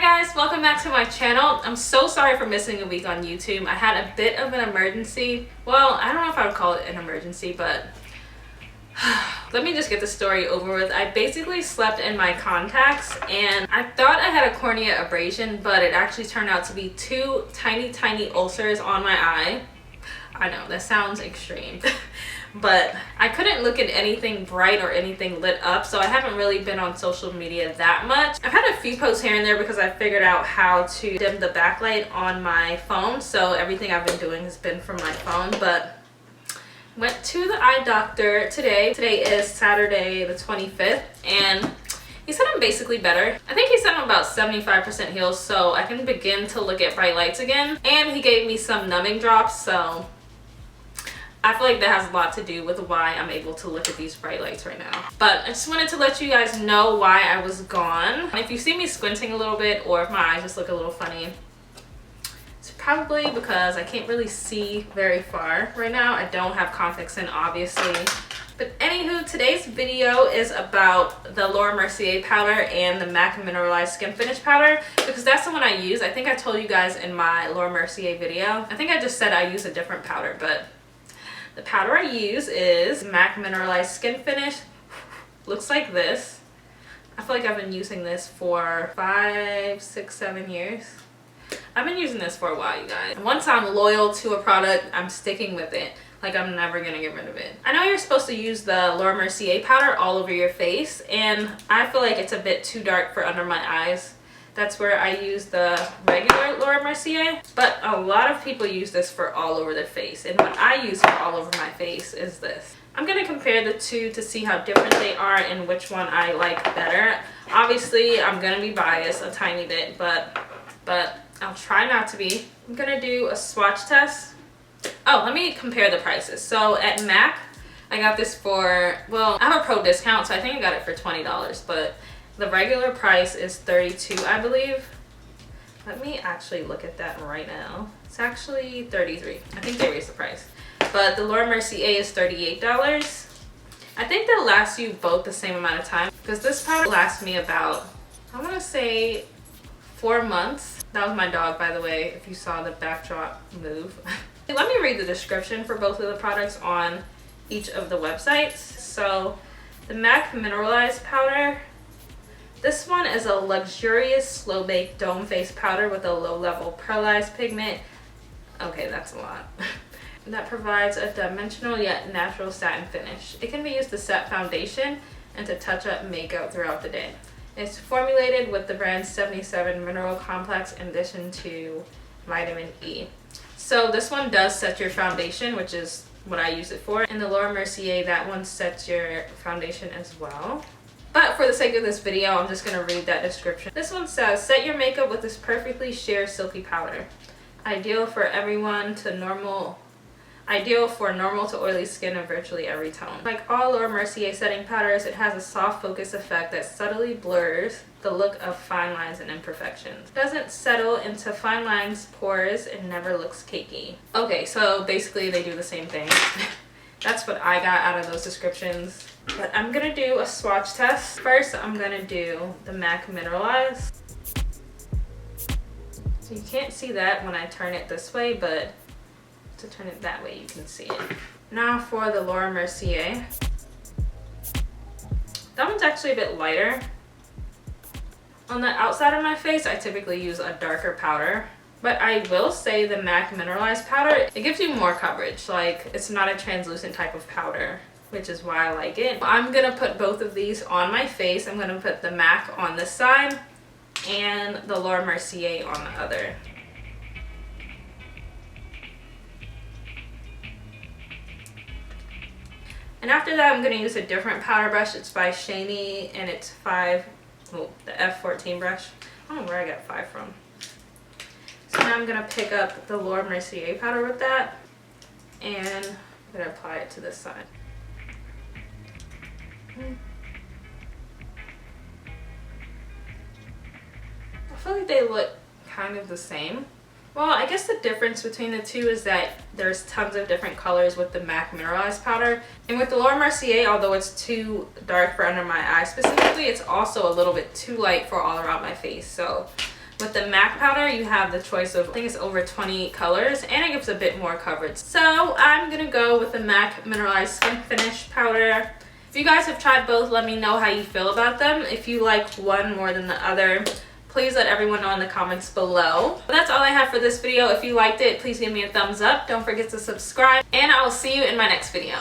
guys, welcome back to my channel. I'm so sorry for missing a week on YouTube. I had a bit of an emergency. Well, I don't know if I would call it an emergency, but let me just get the story over with. I basically slept in my contacts and I thought I had a cornea abrasion, but it actually turned out to be two tiny ulcers on my eye. I know that sounds extreme. But I couldn't look at anything bright or anything lit up, so I haven't really been on social media that much. I've had a few posts here and there because I figured out how to dim the backlight on my phone, so everything I've been doing has been from my phone. But went to the eye doctor today. Today is Saturday the 25th, and he said I'm basically better. I think he said I'm about 75% healed, so I can begin to look at bright lights again. And he gave me some numbing drops, so I feel like that has a lot to do with why I'm able to look at these bright lights right now. But I just wanted to let you guys know why I was gone. If you see me squinting a little bit or if my eyes just look a little funny, it's probably because I can't really see very far right now. I don't have contacts in, obviously. But anywho, today's video is about the Mercier powder and the MAC Mineralize Skinfinish powder, because that's the one I use. I think I told you guys in my Mercier video. I think I just said I use a different powder, but the powder I use is MAC Mineralize Skinfinish. Looks like this. I feel like I've been using this for 5, 6, 7 years. I've been using this for a while, you guys. And once I'm loyal to a product, I'm sticking with it. Like, I'm never gonna get rid of it. I know you're supposed to use the Mercier powder all over your face, and I feel like it's a bit too dark for under my eyes. That's where I use the regular Mercier, but a lot of people use this for all over their face, and what I use for all over my face is this. I'm gonna compare the two to see how different they are and which one I like better. Obviously, I'm gonna be biased a tiny bit, but I'll try not to be. I'm gonna do a swatch test. Oh, let me compare the prices. So at MAC, I got this for, well, I have a pro discount, so I think I got it for $20, but the regular price is $32, I believe. Let me actually look at that right now. It's actually $33. I think they raised the price. But the Mercier is $38. I think they'll last you both the same amount of time, because this powder lasts me about, I want to say 4 months. That was my dog, by the way, if you saw the backdrop move. Let me read the description for both of the products on each of the websites. So the MAC Mineralize powder, this one is a luxurious slow-baked dome face powder with a low-level pearlized pigment. Okay, that's a lot. That provides a dimensional yet natural satin finish. It can be used to set foundation and to touch up makeup throughout the day. It's formulated with the brand's 77 mineral complex in addition to vitamin E. So this one does set your foundation, which is what I use it for. And the Mercier, that one sets your foundation as well. But for the sake of this video, I'm just going to read that description. This one says, set your makeup with this perfectly sheer silky powder. Ideal for normal to oily skin of virtually every tone. Like all Mercier setting powders, it has a soft focus effect that subtly blurs the look of fine lines and imperfections. It doesn't settle into fine lines, pores, and never looks cakey. Okay, so basically they do the same thing. That's what I got out of those descriptions. But I'm gonna do a swatch test. First, I'm gonna do the MAC Mineralize. So you can't see that when I turn it this way, but to turn it that way, you can see it. Now for the Mercier. That one's actually a bit lighter. On the outside of my face, I typically use a darker powder. But I will say the MAC Mineralize powder, it gives you more coverage. Like, it's not a translucent type of powder, which is why I like it. I'm gonna put both of these on my face. I'm gonna put the MAC on this side and the Mercier on the other. And after that, I'm gonna use a different powder brush. It's by Shandy and it's the F14 brush. I don't know where I got 5 from. So now I'm gonna pick up the Mercier powder with that, and I'm gonna apply it to this side. I feel like they look kind of the same. Well, I guess the difference between the two is that there's tons of different colors with the MAC Mineralize powder. And with the Mercier, although it's too dark for under my eye specifically, it's also a little bit too light for all around my face. So With the MAC powder, you have the choice of, I think it's over 20 colors, and it gives a bit more coverage. So I'm gonna go with the MAC Mineralize Skinfinish powder. If you guys have tried both, let me know how you feel about them. If you like one more than the other, please let everyone know in the comments below. But that's all I have for this video. If you liked it, please give me a thumbs up. Don't forget to subscribe, and I will see you in my next video.